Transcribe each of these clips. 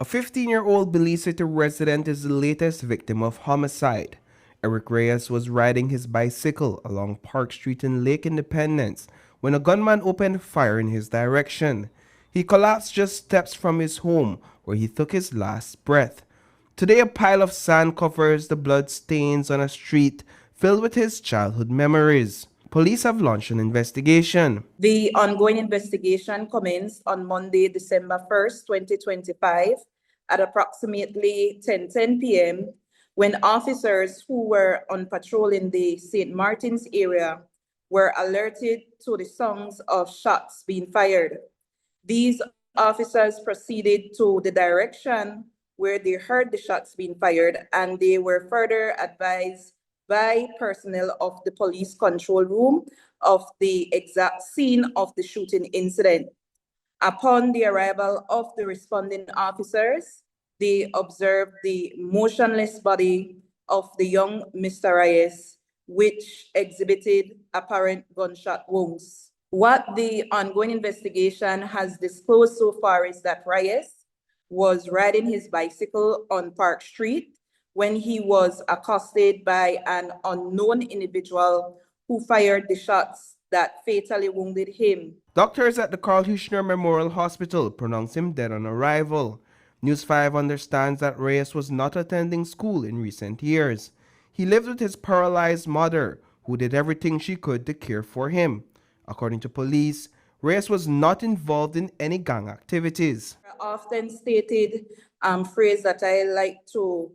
A 15-year-old Belize City resident is the latest victim of homicide. Eric Reyes was riding his bicycle along Park Street in Lake Independence when a gunman opened fire in his direction. He collapsed just steps from his home, where he took his last breath. Today, a pile of sand covers the blood stains on a street filled with his childhood memories. Police have launched an investigation. The ongoing investigation commenced on Monday, December 1st, 2025, at approximately 10:10 p.m. when officers who were on patrol in the St. Martin's area were alerted to the sounds of shots being fired. These officers proceeded to the direction where they heard the shots being fired, and they were further advised by personnel of the police control room of the exact scene of the shooting incident. Upon the arrival of the responding officers, they observed the motionless body of the young Mr. Reyes, which exhibited apparent gunshot wounds. What the ongoing investigation has disclosed so far is that Reyes was riding his bicycle on Park Street when he was accosted by an unknown individual who fired the shots that fatally wounded him. Doctors at the Carl Huchner Memorial Hospital pronounced him dead on arrival. News 5 understands that Reyes was not attending school in recent years. He lived with his paralyzed mother, who did everything she could to care for him. According to police, Reyes was not involved in any gang activities. Often stated phrase that I like to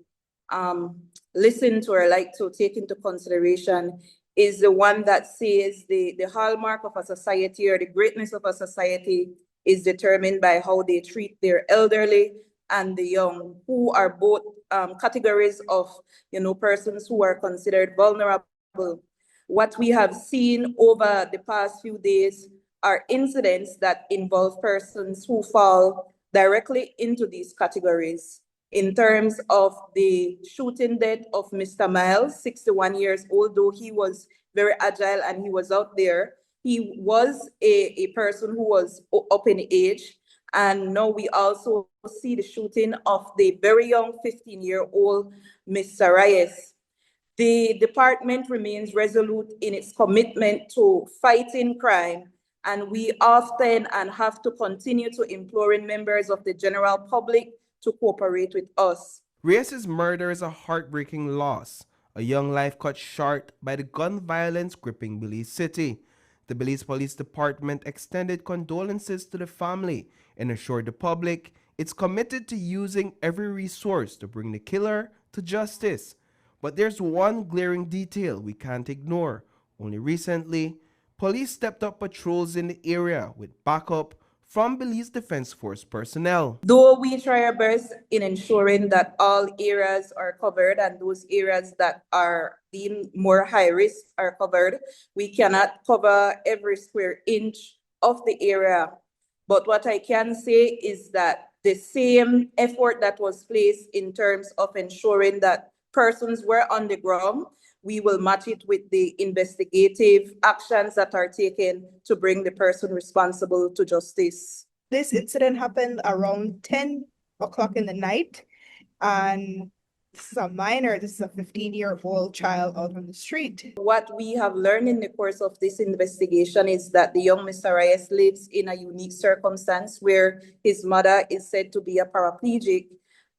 listen to or like to take into consideration is the one that says the hallmark of a society or the greatness of a society is determined by how they treat their elderly and the young, who are both categories of persons who are considered vulnerable. What we have seen over the past few days are incidents that involve persons who fall directly into these categories. In terms of the shooting death of Mr. Miles, 61 years old, though he was very agile and he was out there, he was a person who was up in age. And now we also see the shooting of the very young 15-year-old Mr. Reyes. The department remains resolute in its commitment to fighting crime, and we often and have to continue to imploring members of the general public to cooperate with us. Reyes' murder is a heartbreaking loss, a young life cut short by the gun violence gripping Belize City. The Belize Police Department extended condolences to the family and assured the public it's committed to using every resource to bring the killer to justice. But there's one glaring detail we can't ignore. Only recently, police stepped up patrols in the area with backup from Belize Defense Force personnel. Though we try our best in ensuring that all areas are covered and those areas that are deemed more high risk are covered, we cannot cover every square inch of the area. But what I can say is that the same effort that was placed in terms of ensuring that persons were on the ground, we will match it with the investigative actions that are taken to bring the person responsible to justice. This incident happened around 10 o'clock in the night, and this is a minor, this is a 15-year-old child out on the street. What we have learned in the course of this investigation is that the young Mr. Reyes lives in a unique circumstance where his mother is said to be a paraplegic,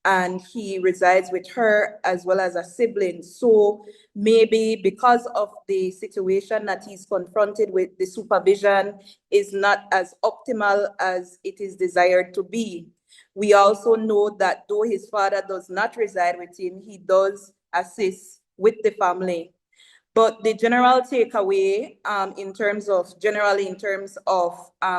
and he resides with her as well as a sibling. So maybe because of the situation that he's confronted with, the supervision is not as optimal as it is desired to be. We also know that though his father does not reside with him, he does assist with the family. But the general takeaway in terms of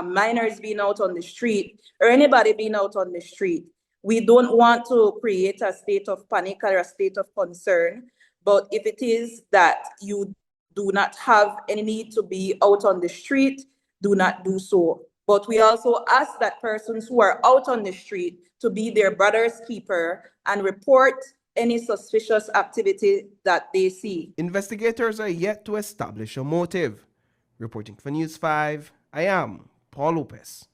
minors being out on the street or anybody being out on the street, we don't want to create a state of panic or a state of concern. But if it is that you do not have any need to be out on the street, do not do so. But we also ask that persons who are out on the street to be their brother's keeper and report any suspicious activity that they see. Investigators are yet to establish a motive. Reporting for News 5, I am Paul Lopez.